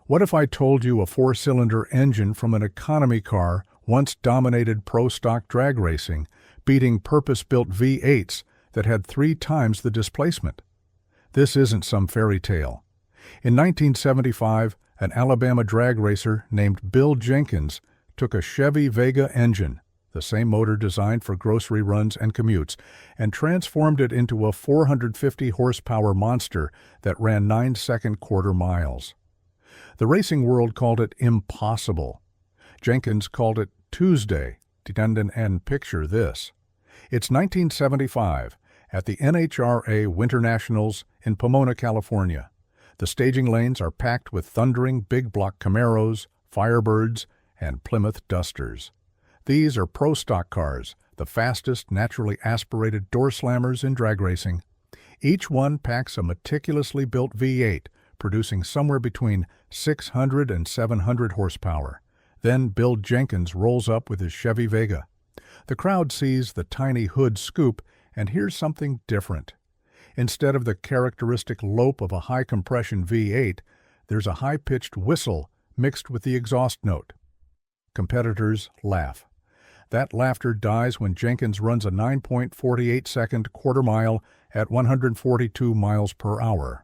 What if I told you a four-cylinder engine from an economy car once dominated pro-stock drag racing, beating purpose-built V8s that had 3 times the displacement? This isn't some fairy tale. In 1975, an Alabama drag racer named Bill Jenkins took a Chevy Vega engine, the same motor designed for grocery runs and commutes, and transformed it into a 450 horsepower monster that ran 9-second quarter miles. The racing world called it impossible. Jenkins called it Tuesday, and picture this. It's 1975, at the NHRA Winter Nationals in Pomona, California. The staging lanes are packed with thundering big block Camaros, Firebirds, and Plymouth Dusters. These are pro stock cars, the fastest naturally aspirated door slammers in drag racing. Each one packs a meticulously built V8, producing somewhere between 600 and 700 horsepower. Then Bill Jenkins rolls up with his Chevy Vega. The crowd sees the tiny hood scoop and hears something different. Instead of the characteristic lope of a high-compression V8, there's a high-pitched whistle mixed with the exhaust note. Competitors laugh. That laughter dies when Jenkins runs a 9.48-second quarter mile at 142 miles per hour.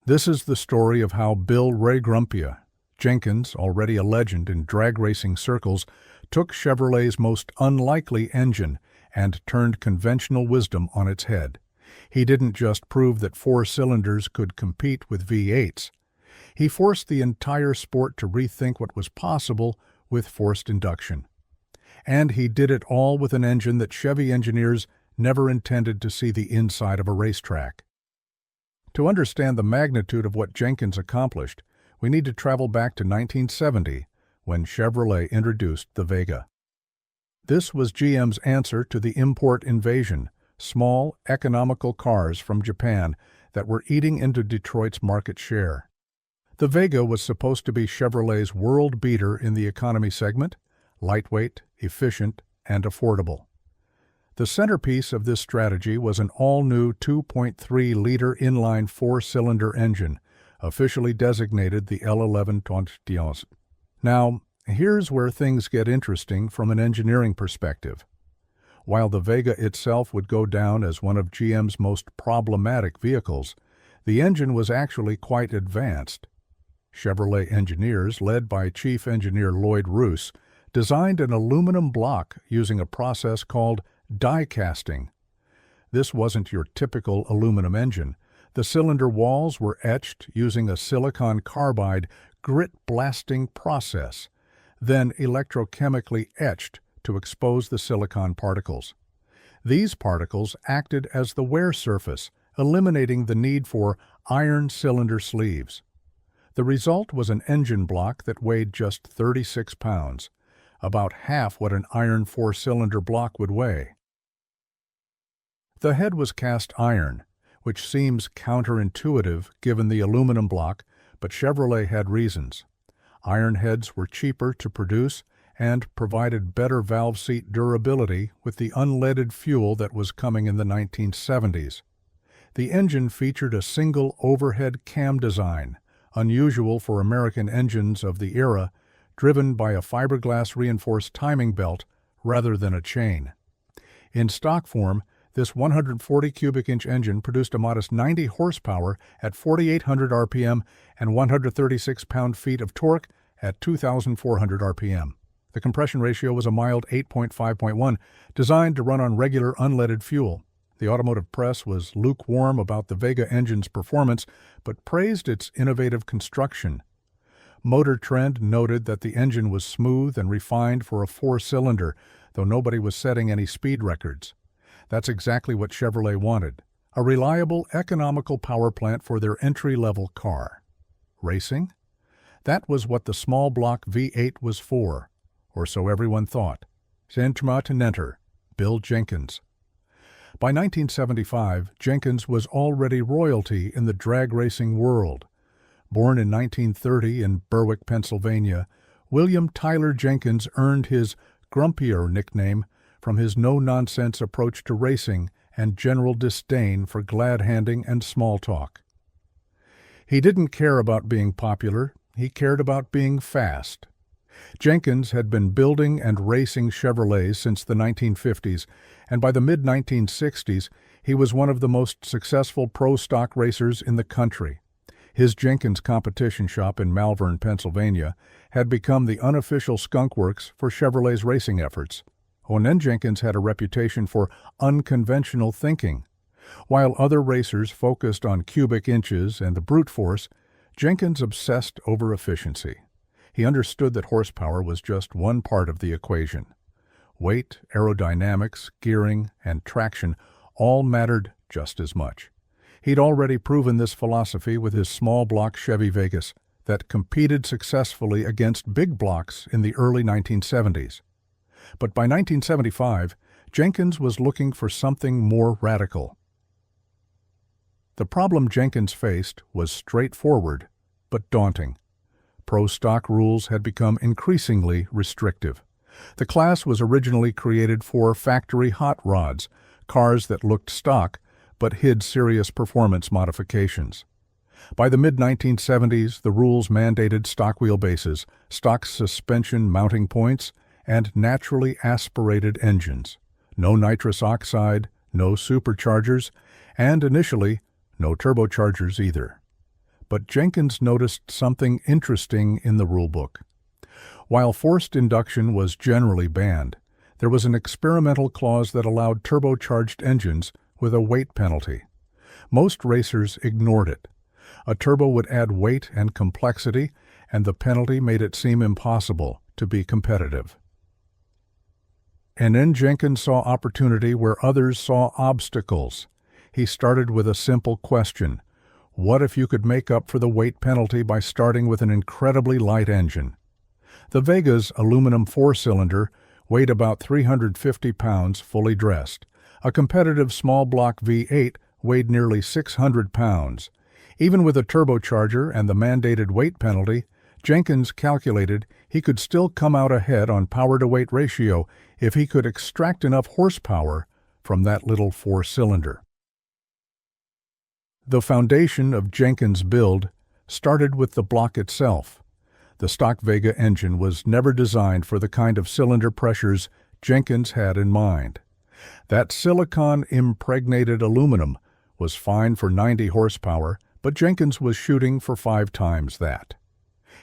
This is the story of how Bill Ray Grumpia, Jenkins, already a legend in drag racing circles, took Chevrolet's most unlikely engine and turned conventional wisdom on its head. He didn't just prove that 4 cylinders could compete with V8s. He forced the entire sport to rethink what was possible with forced induction. And he did it all with an engine that Chevy engineers never intended to see the inside of a racetrack. To understand the magnitude of what Jenkins accomplished, we need to travel back to 1970, when Chevrolet introduced the Vega. This was GM's answer to the import invasion, small, economical cars from Japan that were eating into Detroit's market share. The Vega was supposed to be Chevrolet's world beater in the economy segment, lightweight, efficient, and affordable. The centerpiece of this strategy was an all-new 2.3-liter inline 4-cylinder engine, officially designated the L1121. Now, here's where things get interesting from an engineering perspective. While the Vega itself would go down as one of GM's most problematic vehicles, the engine was actually quite advanced. Chevrolet engineers, led by Chief Engineer Lloyd Roos, designed an aluminum block using a process called die casting. This wasn't your typical aluminum engine. The cylinder walls were etched using a silicon carbide grit-blasting process, then electrochemically etched to expose the silicon particles. These particles acted as the wear surface, eliminating the need for iron cylinder sleeves. The result was an engine block that weighed just 36 pounds, about half what an iron 4-cylinder block would weigh. The head was cast iron, which seems counterintuitive given the aluminum block, but Chevrolet had reasons. Iron heads were cheaper to produce and provided better valve seat durability with the unleaded fuel that was coming in the 1970s. The engine featured a single overhead cam design, unusual for American engines of the era, driven by a fiberglass-reinforced timing belt rather than a chain. In stock form, this 140 cubic inch engine produced a modest 90 horsepower at 4,800 RPM and 136 pound-feet of torque at 2,400 RPM. The compression ratio was a mild 8.5.1, designed to run on regular unleaded fuel. The automotive press was lukewarm about the Vega engine's performance, but praised its innovative construction. Motor Trend noted that the engine was smooth and refined for a 4-cylinder, though nobody was setting any speed records. That's exactly what Chevrolet wanted, a reliable, economical power plant for their entry-level car. Racing? That was what the small block V8 was for, or so everyone thought. Enter Bill Jenkins. By 1975, Jenkins was already royalty in the drag racing world. Born in 1930 in Berwick, Pennsylvania, William Tyler Jenkins earned his Grumpier nickname from his no-nonsense approach to racing and general disdain for glad-handing and small talk. He didn't care about being popular, He cared about being fast. Jenkins had been building and racing Chevrolets since the 1950s, and by the mid-1960s, he was one of the most successful pro stock racers in the country. His Jenkins competition shop in Malvern, Pennsylvania, had become the unofficial skunkworks for Chevrolet's racing efforts. And then Jenkins had a reputation for unconventional thinking. While other racers focused on cubic inches and the brute force, Jenkins obsessed over efficiency. He understood that horsepower was just one part of the equation. Weight, aerodynamics, gearing, and traction all mattered just as much. He'd already proven this philosophy with his small-block Chevy Vegas that competed successfully against big blocks in the early 1970s. But by 1975, Jenkins was looking for something more radical. The problem Jenkins faced was straightforward, but daunting. Pro stock rules had become increasingly restrictive. The class was originally created for factory hot rods, cars that looked stock but hid serious performance modifications. By the mid-1970s, the rules mandated stock wheelbases, stock suspension mounting points, and naturally aspirated engines. No nitrous oxide, no superchargers, and initially, no turbochargers either. But Jenkins noticed something interesting in the rulebook. While forced induction was generally banned, there was an experimental clause that allowed turbocharged engines with a weight penalty. Most racers ignored it. A turbo would add weight and complexity, and the penalty made it seem impossible to be competitive. And then Jenkins saw opportunity where others saw obstacles. He started with a simple question. What if you could make up for the weight penalty by starting with an incredibly light engine? The Vega's aluminum four-cylinder weighed about 350 pounds fully dressed. A competitive small-block V8 weighed nearly 600 pounds. Even with a turbocharger and the mandated weight penalty, Jenkins calculated he could still come out ahead on power-to-weight ratio if he could extract enough horsepower from that little four-cylinder. The foundation of Jenkins' build started with the block itself. The stock Vega engine was never designed for the kind of cylinder pressures Jenkins had in mind. That silicon-impregnated aluminum was fine for 90 horsepower, but Jenkins was shooting for 5 times that.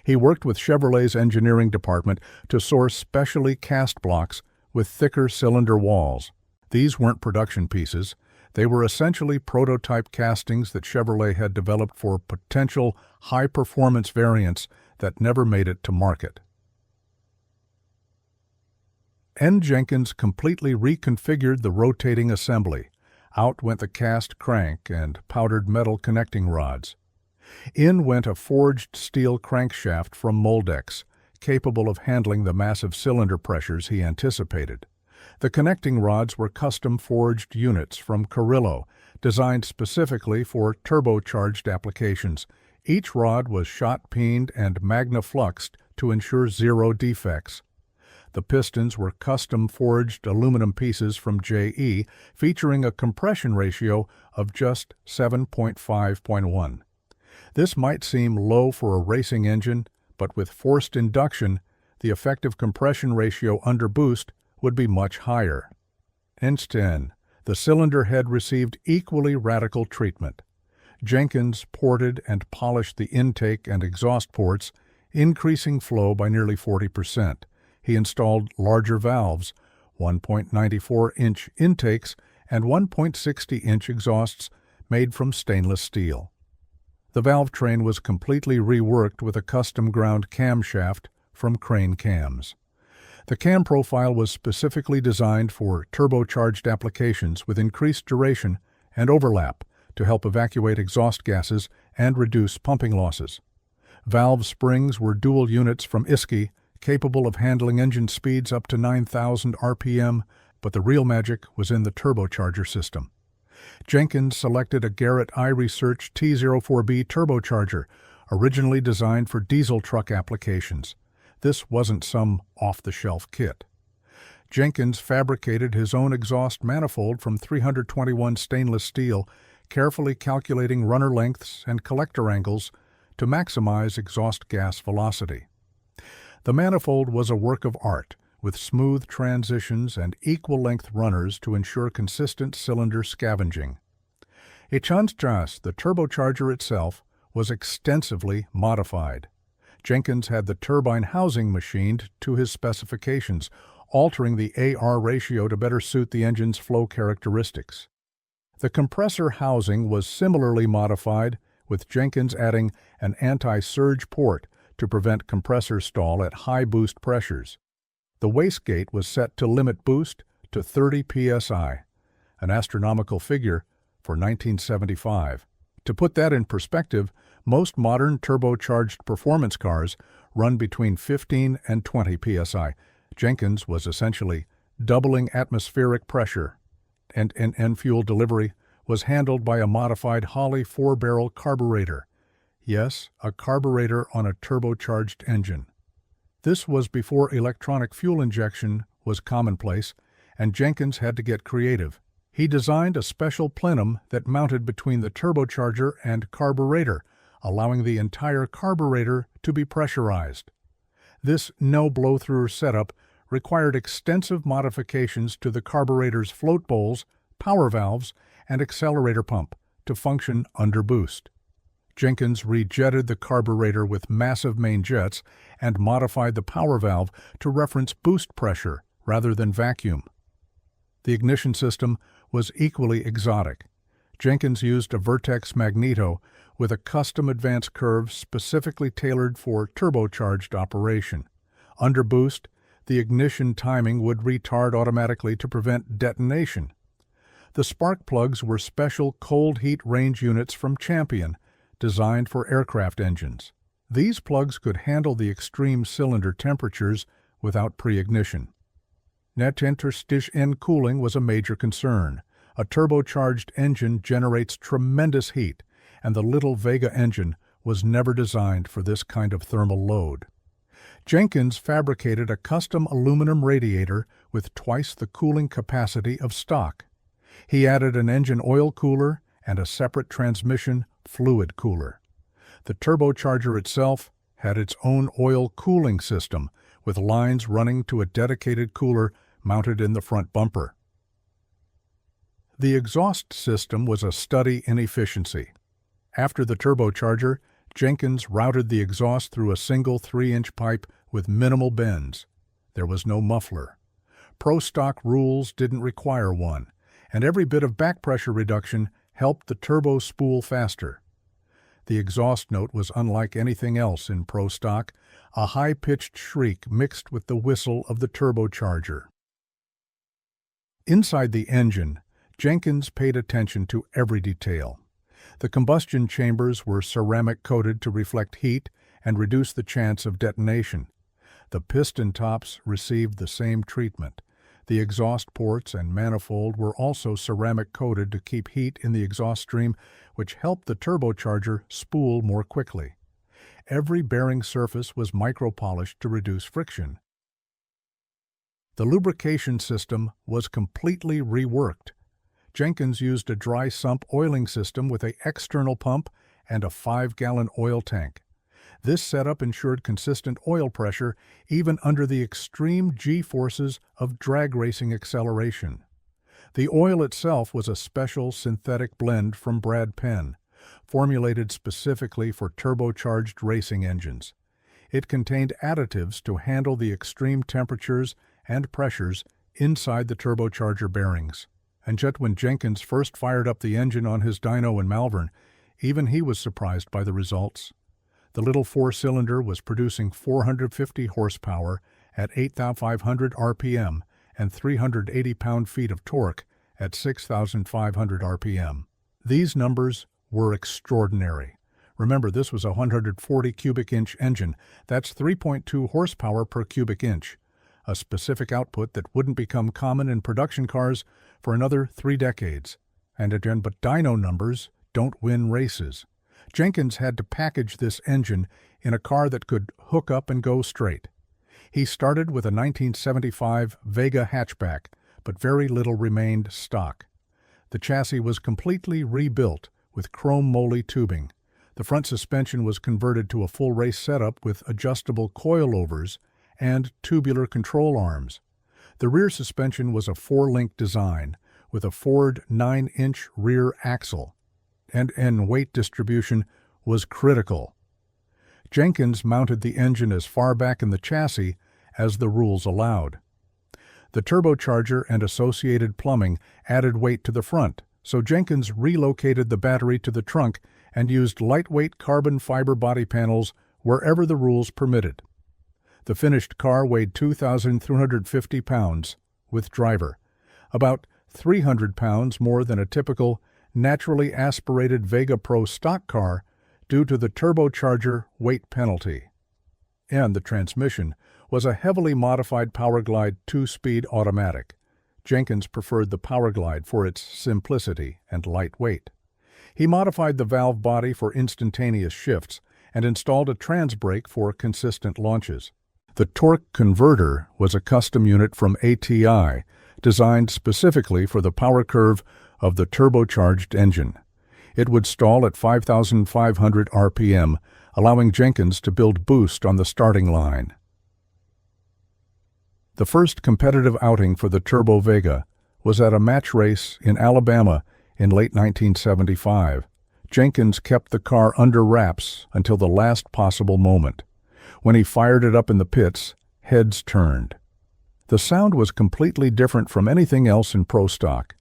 He worked with Chevrolet's engineering department to source specially cast blocks with thicker cylinder walls. These weren't production pieces. They were essentially prototype castings that Chevrolet had developed for potential high-performance variants that never made it to market. Jenkins completely reconfigured the rotating assembly. Out went the cast crank and powdered metal connecting rods. In went a forged steel crankshaft from Moldex, capable of handling the massive cylinder pressures he anticipated. The connecting rods were custom-forged units from Carrillo, designed specifically for turbocharged applications. Each rod was shot-peened and magna-fluxed to ensure zero defects. The pistons were custom-forged aluminum pieces from JE, featuring a compression ratio of just 7.5.1. This might seem low for a racing engine, but with forced induction, the effective compression ratio under boost would be much higher. Instead, the cylinder head received equally radical treatment. Jenkins ported and polished the intake and exhaust ports, increasing flow by nearly 40%. He installed larger valves, 1.94-inch intakes, and 1.60-inch exhausts made from stainless steel. The valve train was completely reworked with a custom-ground camshaft from Crane Cams. The cam profile was specifically designed for turbocharged applications with increased duration and overlap to help evacuate exhaust gases and reduce pumping losses. Valve springs were dual units from Isky, capable of handling engine speeds up to 9,000 RPM, but the real magic was in the turbocharger system. Jenkins selected a Garrett iResearch T04B turbocharger, originally designed for diesel truck applications. This wasn't some off-the-shelf kit. Jenkins fabricated his own exhaust manifold from 321 stainless steel, carefully calculating runner lengths and collector angles to maximize exhaust gas velocity. The manifold was a work of art, with smooth transitions and equal-length runners to ensure consistent cylinder scavenging. The turbocharger itself was extensively modified. Jenkins had the turbine housing machined to his specifications, altering the AR ratio to better suit the engine's flow characteristics. The compressor housing was similarly modified, with Jenkins adding an anti-surge port to prevent compressor stall at high boost pressures. The wastegate was set to limit boost to 30 psi, an astronomical figure for 1975. To put that in perspective, most modern turbocharged performance cars run between 15 and 20 psi. Jenkins was essentially doubling atmospheric pressure, and fuel delivery was handled by a modified Holley 4-barrel carburetor. Yes, a carburetor on a turbocharged engine. This was before electronic fuel injection was commonplace, and Jenkins had to get creative. He designed a special plenum that mounted between the turbocharger and carburetor, allowing the entire carburetor to be pressurized. This no-blow-through setup required extensive modifications to the carburetor's float bowls, power valves, and accelerator pump to function under boost. Jenkins rejetted the carburetor with massive main jets and modified the power valve to reference boost pressure rather than vacuum. The ignition system was equally exotic. Jenkins used a Vertex magneto with a custom advanced curve specifically tailored for turbocharged operation. Under boost, the ignition timing would retard automatically to prevent detonation. The spark plugs were special cold heat range units from Champion, designed for aircraft engines. These plugs could handle the extreme cylinder temperatures without pre-ignition. Net interstitial cooling was a major concern. A turbocharged engine generates tremendous heat, and the little Vega engine was never designed for this kind of thermal load. Jenkins fabricated a custom aluminum radiator with twice the cooling capacity of stock. He added an engine oil cooler and a separate transmission fluid cooler. The turbocharger itself had its own oil cooling system, with lines running to a dedicated cooler mounted in the front bumper. The exhaust system was a study in efficiency. After the turbocharger, Jenkins routed the exhaust through a single 3-inch pipe with minimal bends. There was no muffler. Pro stock rules didn't require one, and every bit of back pressure reduction helped the turbo spool faster. The exhaust note was unlike anything else in Pro stock, a high-pitched shriek mixed with the whistle of the turbocharger. Inside the engine, Jenkins paid attention to every detail. The combustion chambers were ceramic-coated to reflect heat and reduce the chance of detonation. The piston tops received the same treatment. The exhaust ports and manifold were also ceramic-coated to keep heat in the exhaust stream, which helped the turbocharger spool more quickly. Every bearing surface was micro-polished to reduce friction. The lubrication system was completely reworked. Jenkins used a dry sump oiling system with an external pump and a 5-gallon oil tank. This setup ensured consistent oil pressure even under the extreme G-forces of drag racing acceleration. The oil itself was a special synthetic blend from Brad Penn, formulated specifically for turbocharged racing engines. It contained additives to handle the extreme temperatures and pressures inside the turbocharger bearings. And yet when Jenkins first fired up the engine on his dyno in Malvern, even he was surprised by the results. The little 4-cylinder was producing 450 horsepower at 8,500 RPM and 380 pound-feet of torque at 6,500 RPM. These numbers were extraordinary. Remember, this was a 140 cubic inch engine. That's 3.2 horsepower per cubic inch, a specific output that wouldn't become common in production cars for another 3 decades. And again, but dyno numbers don't win races. Jenkins had to package this engine in a car that could hook up and go straight. He started with a 1975 Vega hatchback, but very little remained stock. The chassis was completely rebuilt with chrome moly tubing. The front suspension was converted to a full race setup with adjustable coilovers and tubular control arms. The rear suspension was a 4-link design with a forward 9-inch rear axle, and weight distribution was critical. Jenkins mounted the engine as far back in the chassis as the rules allowed. The turbocharger and associated plumbing added weight to the front, so Jenkins relocated the battery to the trunk and used lightweight carbon fiber body panels wherever the rules permitted. The finished car weighed 2,350 pounds with driver, about 300 pounds more than a typical naturally aspirated Vega Pro stock car due to the turbocharger weight penalty. And the transmission was a heavily modified Powerglide 2-speed automatic. Jenkins preferred the Powerglide for its simplicity and light weight. He modified the valve body for instantaneous shifts and installed a transbrake for consistent launches. The torque converter was a custom unit from ATI, designed specifically for the power curve of the turbocharged engine. It would stall at 5,500 RPM, allowing Jenkins to build boost on the starting line. The first competitive outing for the Turbo Vega was at a match race in Alabama in late 1975. Jenkins kept the car under wraps until the last possible moment. When he fired it up in the pits, heads turned. The sound was completely different from anything else in Pro Stock.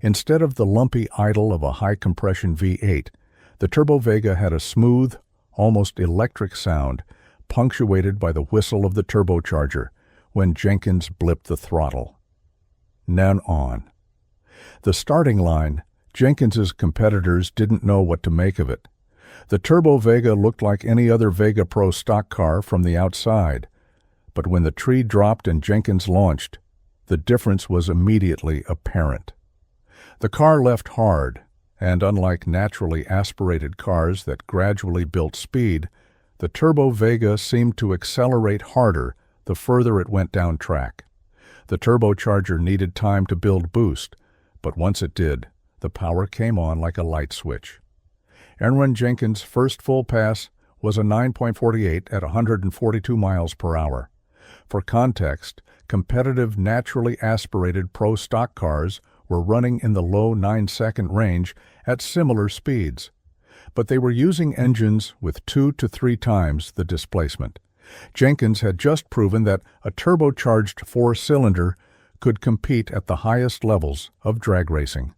Instead of the lumpy idle of a high-compression V8, the Turbo Vega had a smooth, almost electric sound, punctuated by the whistle of the turbocharger when Jenkins blipped the throttle. Now on. The starting line, Jenkins's competitors didn't know what to make of it. The Turbo Vega looked like any other Vega Pro stock car from the outside, but when the tree dropped and Jenkins launched, the difference was immediately apparent. The car left hard, and unlike naturally aspirated cars that gradually built speed, the Turbo Vega seemed to accelerate harder the further it went down track. The turbocharger needed time to build boost, but once it did, the power came on like a light switch. Aaron Jenkins' first full pass was a 9.48 at 142 miles per hour. For context, competitive naturally aspirated Pro stock cars were running in the low 9-second range at similar speeds, but they were using engines with 2 to 3 times the displacement. Jenkins had just proven that a turbocharged 4-cylinder could compete at the highest levels of drag racing.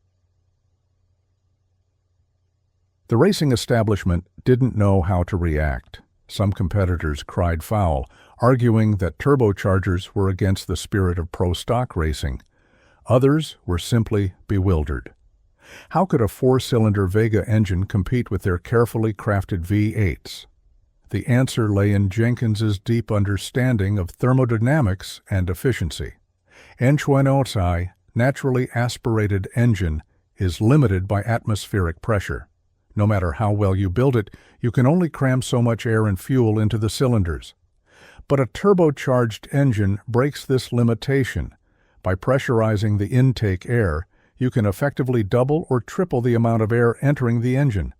The racing establishment didn't know how to react. Some competitors cried foul, arguing that turbochargers were against the spirit of pro stock racing. Others were simply bewildered. How could a 4-cylinder Vega engine compete with their carefully crafted V8s? The answer lay in Jenkins's deep understanding of thermodynamics and efficiency. N2NOSI, naturally aspirated engine, is limited by atmospheric pressure. No matter how well you build it, you can only cram so much air and fuel into the cylinders. But a turbocharged engine breaks this limitation. By pressurizing the intake air, you can effectively double or triple the amount of air entering the engine.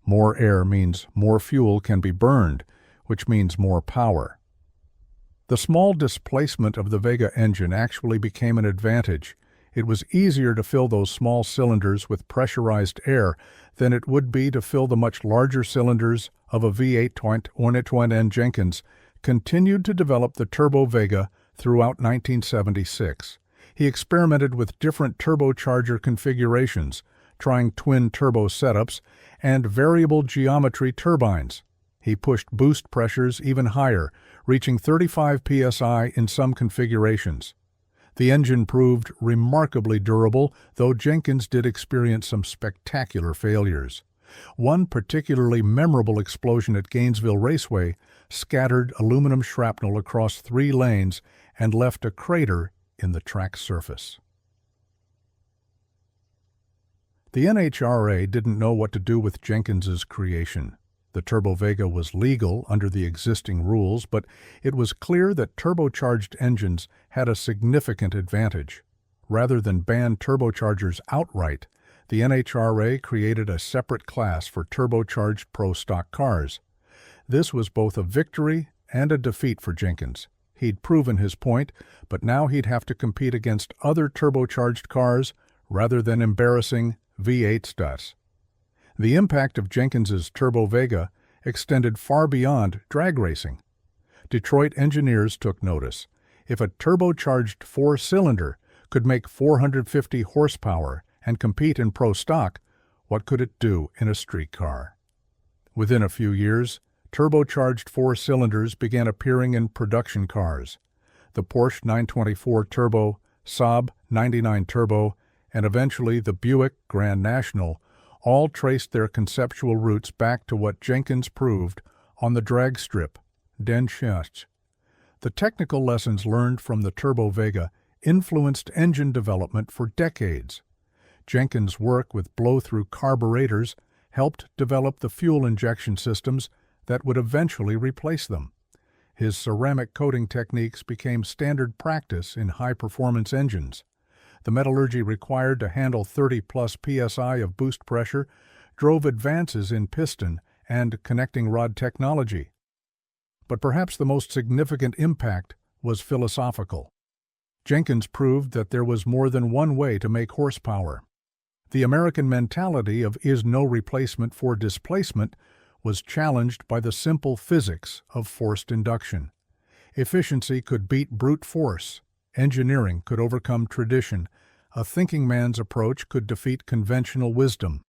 More air means more fuel can be burned, which means more power. The small displacement of the Vega engine actually became an advantage. It was easier to fill those small cylinders with pressurized air than it would be to fill the much larger cylinders of a V8 and Jenkins continued to develop the Turbo Vega throughout 1976. He experimented with different turbocharger configurations, trying twin turbo setups and variable geometry turbines. He pushed boost pressures even higher, reaching 35 psi in some configurations. The engine proved remarkably durable, though Jenkins did experience some spectacular failures. One particularly memorable explosion at Gainesville Raceway scattered aluminum shrapnel across 3 lanes and left a crater in the track surface. The NHRA didn't know what to do with Jenkins's creation. The Turbo Vega was legal under the existing rules, but it was clear that turbocharged engines had a significant advantage. Rather than ban turbochargers outright, The NHRA created a separate class for turbocharged pro stock cars. This was both a victory and a defeat for Jenkins. He'd proven his point, but now he'd have to compete against other turbocharged cars rather than embarrassing V8s does. The impact of Jenkins's Turbo Vega extended far beyond drag racing. Detroit engineers took notice. If a turbocharged four-cylinder could make 450 horsepower and compete in pro stock, what could it do in a street car? Within a few years, turbocharged four-cylinders began appearing in production cars. The Porsche 924 Turbo, Saab 99 Turbo, and eventually the Buick Grand National all traced their conceptual roots back to what Jenkins proved on the drag strip, Den Scherch. The technical lessons learned from the Turbo Vega influenced engine development for decades. Jenkins' work with blow-through carburetors helped develop the fuel injection systems that would eventually replace them. His ceramic coating techniques became standard practice in high-performance engines. The metallurgy required to handle 30-plus psi of boost pressure drove advances in piston and connecting rod technology. But perhaps the most significant impact was philosophical. Jenkins proved that there was more than one way to make horsepower. The American mentality of is no replacement for displacement was challenged by the simple physics of forced induction. Efficiency could beat brute force. Engineering could overcome tradition. A thinking man's approach could defeat conventional wisdom.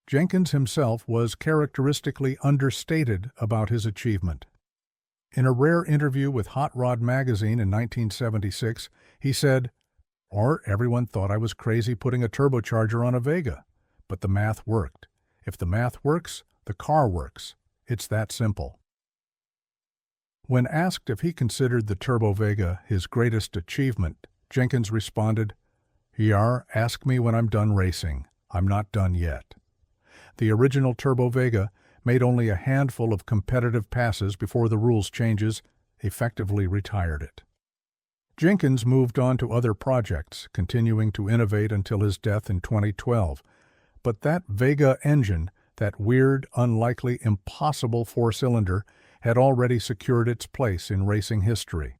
Jenkins himself was characteristically understated about his achievement. In a rare interview with Hot Rod magazine in 1976, he said, everyone thought I was crazy putting a turbocharger on a Vega, but the math worked. If the math works, the car works. It's that simple." When asked if he considered the Turbo Vega his greatest achievement, Jenkins responded, ask me when I'm done racing. I'm not done yet." The original Turbo Vega made only a handful of competitive passes before the rules changes effectively retired it. Jenkins moved on to other projects, continuing to innovate until his death in 2012. But that Vega engine, that weird, unlikely, impossible four-cylinder, had already secured its place in racing history.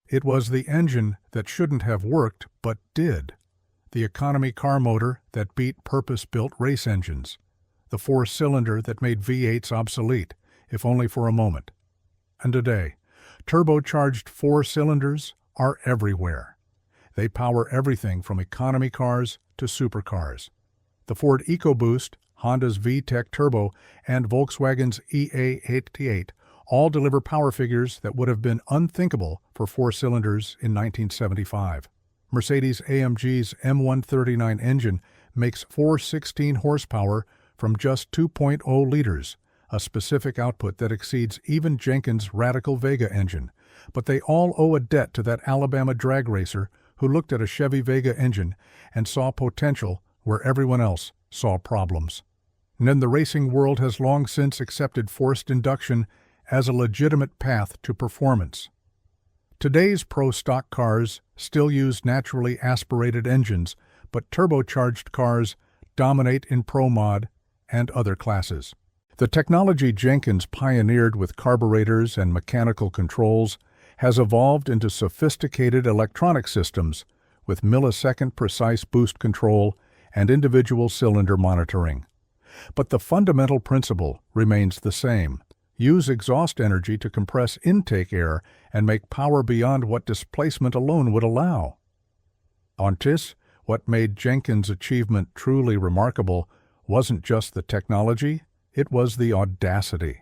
It was the engine that shouldn't have worked, but did. The economy car motor that beat purpose-built race engines. The four-cylinder that made V8s obsolete, if only for a moment. And today, turbocharged four-cylinders are everywhere. They power everything from economy cars to supercars. The Ford EcoBoost, Honda's VTEC Turbo, and Volkswagen's EA88 all deliver power figures that would have been unthinkable for four cylinders in 1975. Mercedes-AMG's M139 engine makes 416 horsepower from just 2.0 liters, a specific output that exceeds even Jenkins' radical Vega engine. But they all owe a debt to that Alabama drag racer who looked at a Chevy Vega engine and saw potential where everyone else saw problems. And then the racing world has long since accepted forced induction as a legitimate path to performance. Today's pro stock cars still use naturally aspirated engines, but turbocharged cars dominate in pro mod and other classes. The technology Jenkins pioneered with carburetors and mechanical controls has evolved into sophisticated electronic systems with millisecond precise boost control and individual cylinder monitoring. But the fundamental principle remains the same. Use exhaust energy to compress intake air and make power beyond what displacement alone would allow. On this, what made Jenkins' achievement truly remarkable wasn't just the technology, it was the audacity.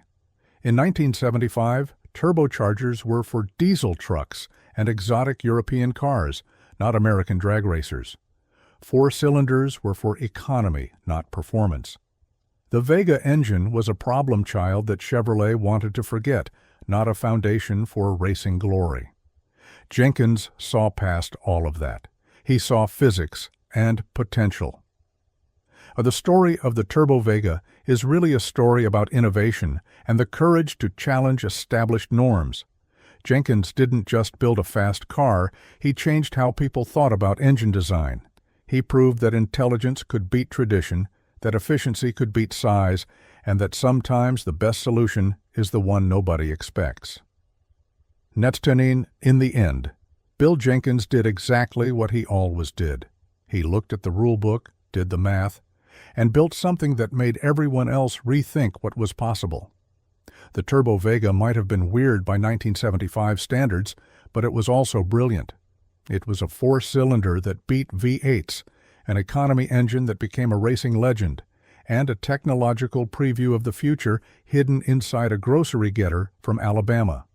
In 1975, turbochargers were for diesel trucks and exotic European cars, not American drag racers. Four cylinders were for economy, not performance. The Vega engine was a problem child that Chevrolet wanted to forget, not a foundation for racing glory. Jenkins saw past all of that. He saw physics and potential. The story of the Turbo Vega is really a story about innovation and the courage to challenge established norms. Jenkins didn't just build a fast car, he changed how people thought about engine design. He proved that intelligence could beat tradition, that efficiency could beat size, and that sometimes the best solution is the one nobody expects. Netztenin, in the end, Bill Jenkins did exactly what he always did. He looked at the rule book, did the math, and built something that made everyone else rethink what was possible. The Turbo Vega might have been weird by 1975 standards, but it was also brilliant. It was a four-cylinder that beat V8s, an economy engine that became a racing legend, and a technological preview of the future hidden inside a grocery getter from Alabama.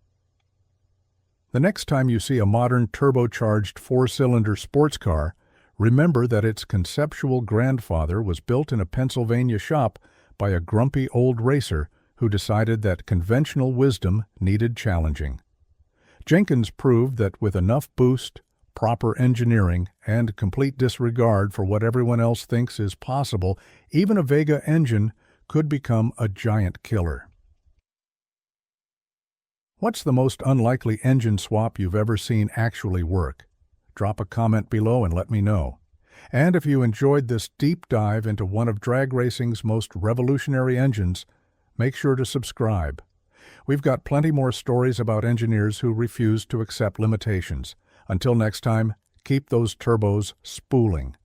The next time you see a modern turbocharged four-cylinder sports car, remember that its conceptual grandfather was built in a Pennsylvania shop by a grumpy old racer who decided that conventional wisdom needed challenging. Jenkins proved that with enough boost, proper engineering, and complete disregard for what everyone else thinks is possible, even a Vega engine could become a giant killer. What's the most unlikely engine swap you've ever seen actually work? Drop a comment below and let me know. And if you enjoyed this deep dive into one of drag racing's most revolutionary engines, make sure to subscribe. We've got plenty more stories about engineers who refuse to accept limitations. Until next time, keep those turbos spooling.